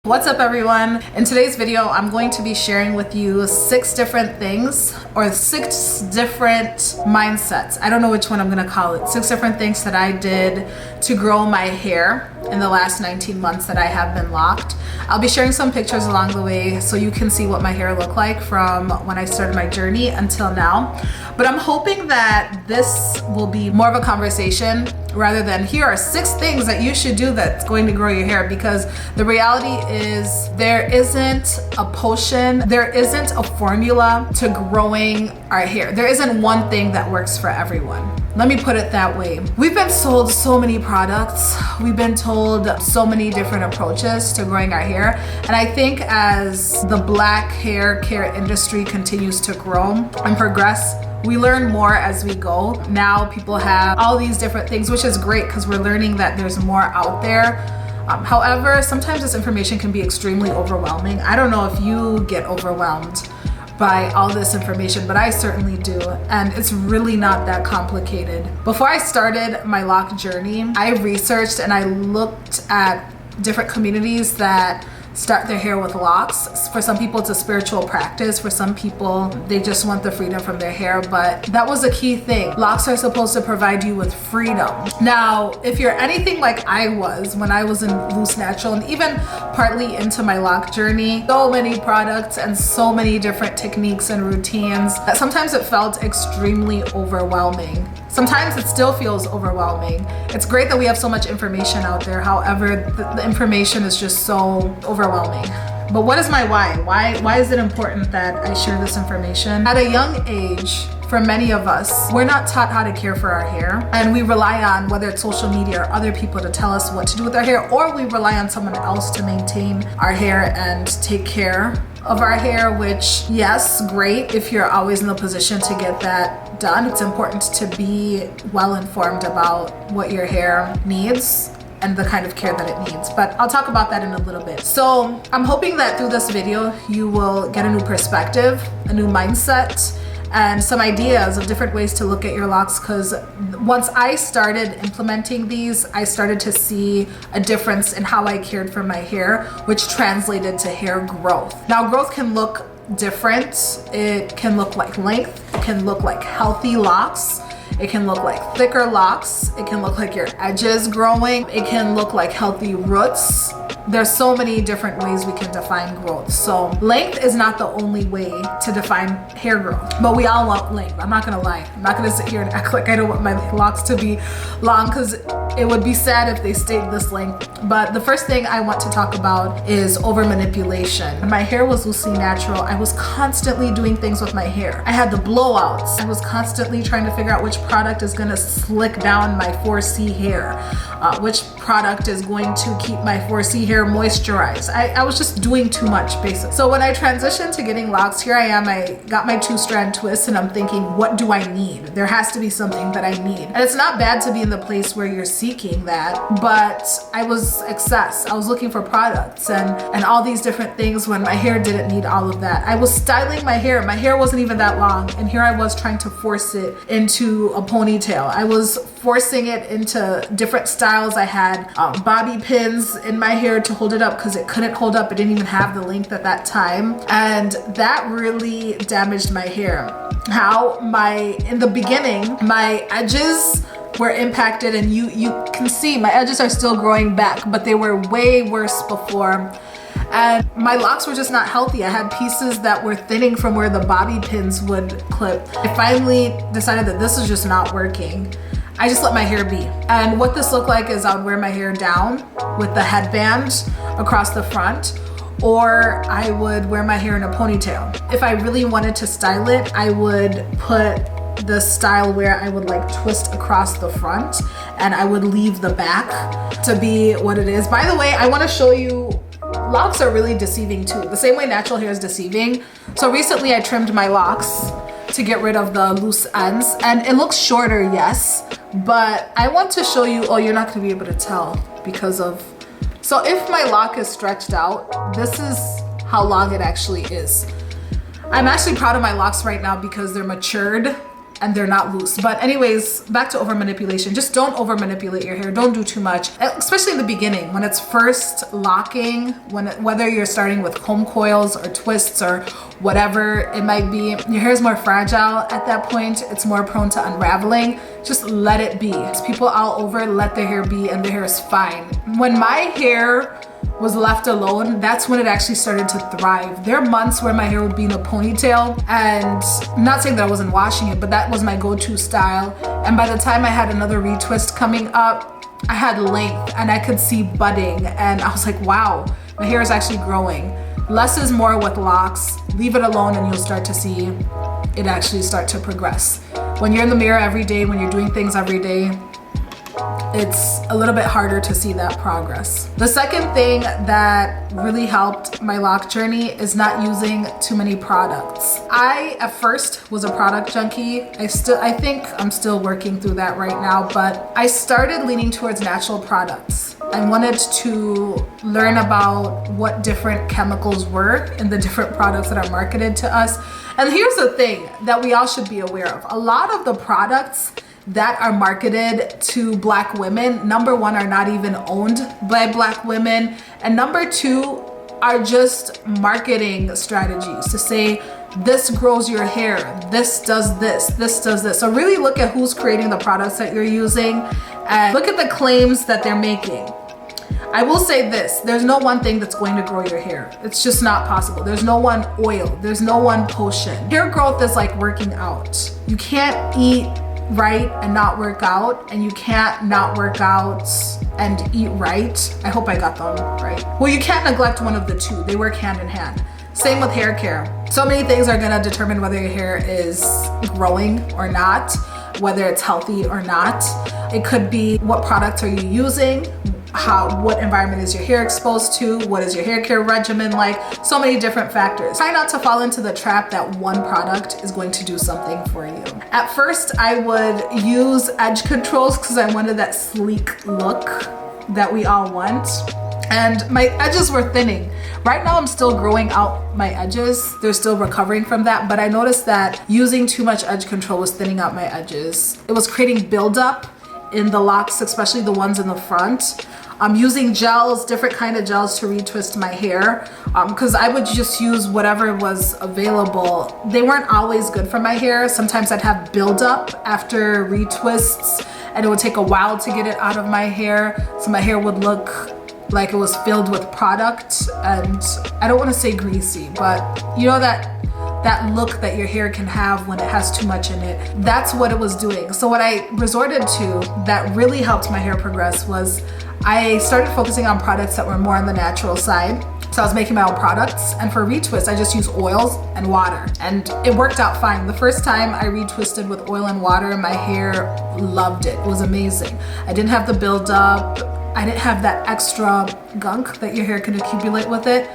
What's up everyone? In today's video, I'm going to be sharing with you 6 different things or 6 different mindsets. I don't know which one I'm gonna call it. 6 different things that I did to grow my hair in the last 19 months that I have been locked. I'll be sharing some pictures along the way so you can see what my hair looked like from when I started my journey until now. But I'm hoping that this will be more of a conversation rather than here are 6 things that you should do that's going to grow your hair, because the reality is there isn't a potion, there isn't a formula to growing our hair. There isn't one thing that works for everyone. Let me put it that way. We've been sold so many products. We've been told so many different approaches to growing our hair. And I think as the black hair care industry continues to grow and progress, we learn more as we go. Now people have all these different things, which is great because we're learning that there's more out there. However, sometimes this information can be extremely overwhelming. I don't know if you get overwhelmed by all this information, but I certainly do, and it's really not that complicated. Before I started my lock journey, I researched and I looked at different communities that start their hair with locks. For some people, it's a spiritual practice. For some people, they just want the freedom from their hair, but that was a key thing. Locks are supposed to provide you with freedom. Now, if you're anything like I was when I was in loose natural and even partly into my lock journey, so many products and so many different techniques and routines that sometimes it felt extremely overwhelming. Sometimes it still feels overwhelming. It's great that we have so much information out there. However, the information is just so overwhelming. But what is my why? Why is it important that I share this information? At a young age, for many of us, we're not taught how to care for our hair, and we rely on whether it's social media or other people to tell us what to do with our hair, or we rely on someone else to maintain our hair and take care of our hair, which, yes, great if you're always in the position to get that done. It's important to be well informed about what your hair needs and the kind of care that it needs, but I'll talk about that in a little bit. So I'm hoping that through this video you will get a new perspective, a new mindset, and some ideas of different ways to look at your locks, because once I started implementing these, I started to see a difference in how I cared for my hair, which translated to hair growth. Now, growth can look different. It can look like length, it can look like healthy locks, it can look like thicker locks, it can look like your edges growing, it can look like healthy roots. There's so many different ways we can define growth. So length is not the only way to define hair growth, but we all want length. I'm not gonna lie. I'm not gonna sit here and act like I don't want my locks to be long, because it would be sad if they stayed this length. But the first thing I want to talk about is overmanipulation. When my hair was loosely natural, I was constantly doing things with my hair. I had the blowouts. I was constantly trying to figure out which product is gonna slick down my 4C hair, which product is going to keep my 4C hair moisturized. I was just doing too much, basically. So when I transitioned to getting locks, here I am, I got my 2-strand twist, and I'm thinking, what do I need? There has to be something that I need. And it's not bad to be in the place where you're seeking that, but I was excess. I was looking for products and all these different things when my hair didn't need all of that. I was styling my hair. My hair wasn't even that long, and here I was trying to force it into a ponytail. I was forcing it into different styles. I had bobby pins in my hair to hold it up because it couldn't hold up. It didn't even have the length at that time, and that really damaged my hair. How in the beginning, my edges were impacted, and you can see my edges are still growing back, but they were way worse before. And my locks were just not healthy. I had pieces that were thinning from where the bobby pins would clip. I finally decided that this is just not working. I just let my hair be. And what this looked like is I would wear my hair down with the headband across the front, or I would wear my hair in a ponytail. If I really wanted to style it, I would put the style where I would like twist across the front, and I would leave the back to be what it is. By the way, I want to show you, locks are really deceiving too. The same way natural hair is deceiving. So recently I trimmed my locks to get rid of the loose ends, and it looks shorter, yes, but I want to show you, oh, you're not gonna be able to tell because of, so if my lock is stretched out, this is how long it actually is. I'm actually proud of my locks right now because they're matured and they're not loose. But anyways, back to over manipulation. Just don't over manipulate your hair. Don't do too much, especially in the beginning when it's first locking, whether you're starting with comb coils or twists or whatever it might be. Your hair is more fragile at that point. It's more prone to unraveling. Just let it be. People all over let their hair be, and their hair is fine. When my hair was left alone, that's when it actually started to thrive. There are months where my hair would be in a ponytail, and I'm not saying that I wasn't washing it, but that was my go-to style. And by the time I had another retwist coming up, I had length and I could see budding, and I was like, wow, my hair is actually growing. Less is more with locks. Leave it alone and you'll start to see it actually start to progress. When you're in the mirror every day, when you're doing things every day, it's a little bit harder to see that progress. The second thing that really helped my lock journey is not using too many products. I, at first, was a product junkie. I think I'm still working through that right now, but I started leaning towards natural products. I wanted to learn about what different chemicals were in the different products that are marketed to us. And here's the thing that we all should be aware of. A lot of the products that are marketed to Black women, number one, are not even owned by Black women. And number two, are just marketing strategies to say, this grows your hair, this does this, this does this. So really look at who's creating the products that you're using and look at the claims that they're making. I will say this, there's no one thing that's going to grow your hair. It's just not possible. There's no one oil, there's no one potion. Hair growth is like working out. You can't eat right and not work out, and you can't not work out and eat right. I hope I got them right. Well, you can't neglect one of the two. They work hand in hand. Same with hair care. So many things are gonna determine whether your hair is growing or not, whether it's healthy or not. It could be what products are you using, what environment is your hair exposed to, what is your hair care regimen like, so many different factors. Try not to fall into the trap that one product is going to do something for you. At first, I would use edge controls because I wanted that sleek look that we all want. And my edges were thinning. Right now I'm still growing out my edges. They're still recovering from that, but I noticed that using too much edge control was thinning out my edges. It was creating buildup in the locks, especially the ones in the front. I'm using gels, different kind of gels to retwist my hair because I would just use whatever was available. They weren't always good for my hair. Sometimes I'd have buildup after retwists and it would take a while to get it out of my hair. So my hair would look like it was filled with product, and I don't want to say greasy, but you know that look that your hair can have when it has too much in it. That's what it was doing. So what I resorted to that really helped my hair progress was I started focusing on products that were more on the natural side. So I was making my own products, and for retwist I just use oils and water, and it worked out fine. The first time I retwisted with oil and water, my hair loved it. It was amazing. I didn't have the buildup. I didn't have that extra gunk that your hair can accumulate with it,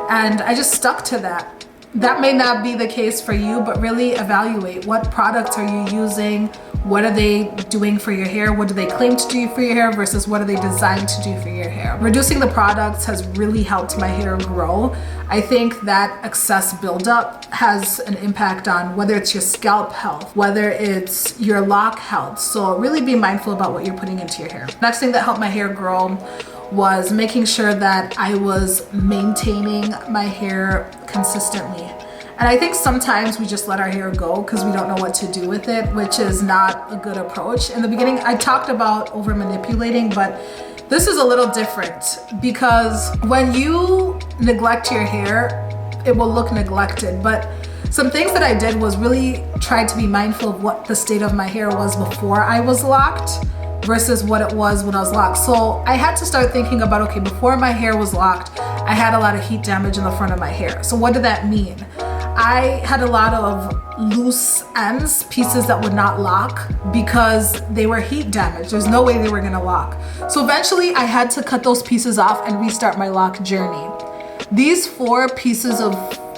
and I just stuck to that. That may not be the case for you, but really evaluate what products are you using, what are they doing for your hair, what do they claim to do for your hair versus what are they designed to do for your hair. Reducing the products has really helped my hair grow. I think that excess buildup has an impact on whether it's your scalp health, whether it's your lock health. So really be mindful about what you're putting into your hair. Next thing that helped my hair grow was making sure that I was maintaining my hair consistently. And I think sometimes we just let our hair go because we don't know what to do with it, which is not a good approach. In the beginning, I talked about over manipulating, but this is a little different because when you neglect your hair, it will look neglected. But some things that I did was really try to be mindful of what the state of my hair was before I was locked versus what it was when I was locked. So I had to start thinking about, okay, before my hair was locked, I had a lot of heat damage in the front of my hair. So what did that mean? I had a lot of loose ends, pieces that would not lock because they were heat damaged. There's no way they were gonna lock. So eventually I had to cut those pieces off and restart my lock journey. These 4 pieces of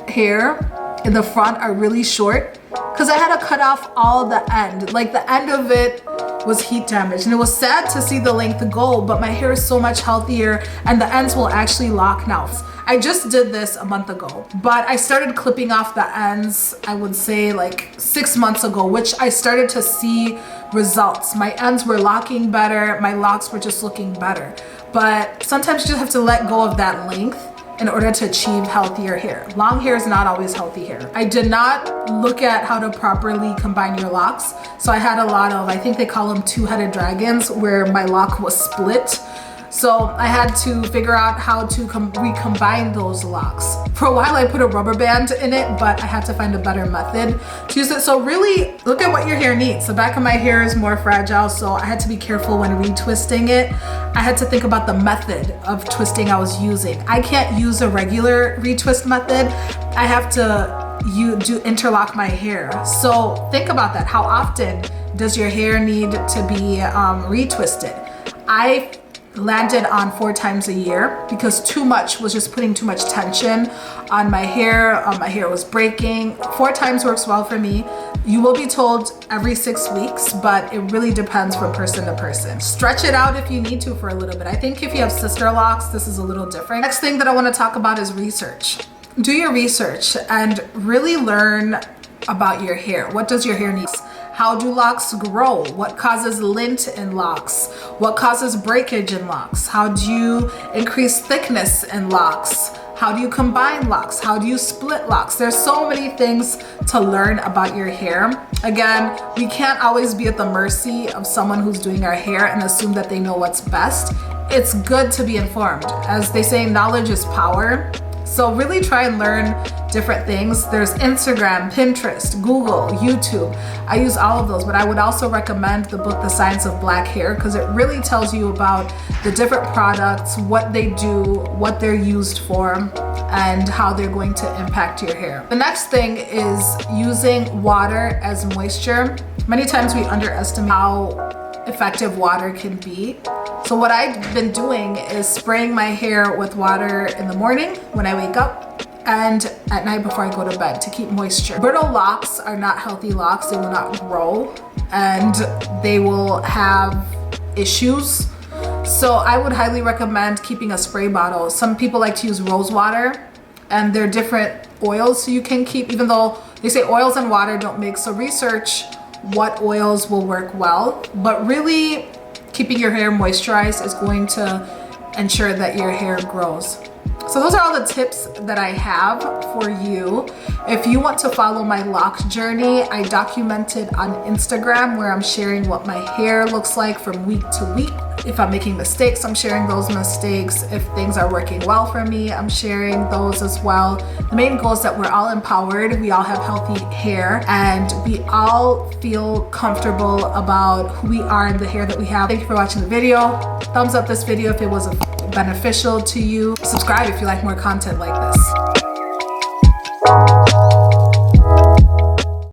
hair in the front are really short because I had to cut off all the end. Like the end of it was heat damage. And it was sad to see the length go, but my hair is so much healthier and the ends will actually lock now. I just did this a month ago, but I started clipping off the ends, I would say like 6 months ago, which I started to see results. My ends were locking better, my locks were just looking better. But sometimes you just have to let go of that length in order to achieve healthier hair. Long hair is not always healthy hair. I did not look at how to properly combine your locks. So I had a lot of, I think they call them two-headed dragons, where my lock was split. So I had to figure out how to recombine those locks. For a while I put a rubber band in it, but I had to find a better method to use it. So really look at what your hair needs. The back of my hair is more fragile, so I had to be careful when retwisting it. I had to think about the method of twisting I was using. I can't use a regular retwist method. I have to interlock my hair. So think about that. How often does your hair need to be retwisted? I landed on 4 times a year because too much was just putting too much tension on my hair. My hair was breaking. 4 times works well for me. You will be told every 6 weeks, but it really depends from person to person. Stretch it out if you need to for a little bit. I think if you have sister locks, this is a little different. Next thing that I want to talk about is research. Do your research and really learn about your hair. What does your hair need? How do locks grow? What causes lint in locks? What causes breakage in locks? How do you increase thickness in locks? How do you combine locks? How do you split locks? There's so many things to learn about your hair. Again, we can't always be at the mercy of someone who's doing our hair and assume that they know what's best. It's good to be informed. As they say, knowledge is power. So really try and learn different things. There's Instagram, Pinterest, Google, YouTube. I use all of those, but I would also recommend the book, The Science of Black Hair, because it really tells you about the different products, what they do, what they're used for, and how they're going to impact your hair. The next thing is using water as moisture. Many times we underestimate how effective water can be. So what I've been doing is spraying my hair with water in the morning when I wake up and at night before I go to bed to keep moisture. Brittle locks are not healthy locks. They will not grow and they will have issues. So I would highly recommend keeping a spray bottle. Some people like to use rose water, and there are different oils you can keep, even though they say oils and water don't mix. So research what oils will work well, but really keeping your hair moisturized is going to ensure that your hair grows. So those are all the tips that I have for you. If you want to follow my lock journey, I documented on Instagram where I'm sharing what my hair looks like from week to week. If I'm making mistakes, I'm sharing those mistakes. If things are working well for me, I'm sharing those as well. The main goal is that we're all empowered, we all have healthy hair, and we all feel comfortable about who we are and the hair that we have. Thank you for watching the video. Thumbs up this video if it was beneficial to you. Subscribe if you like more content like this.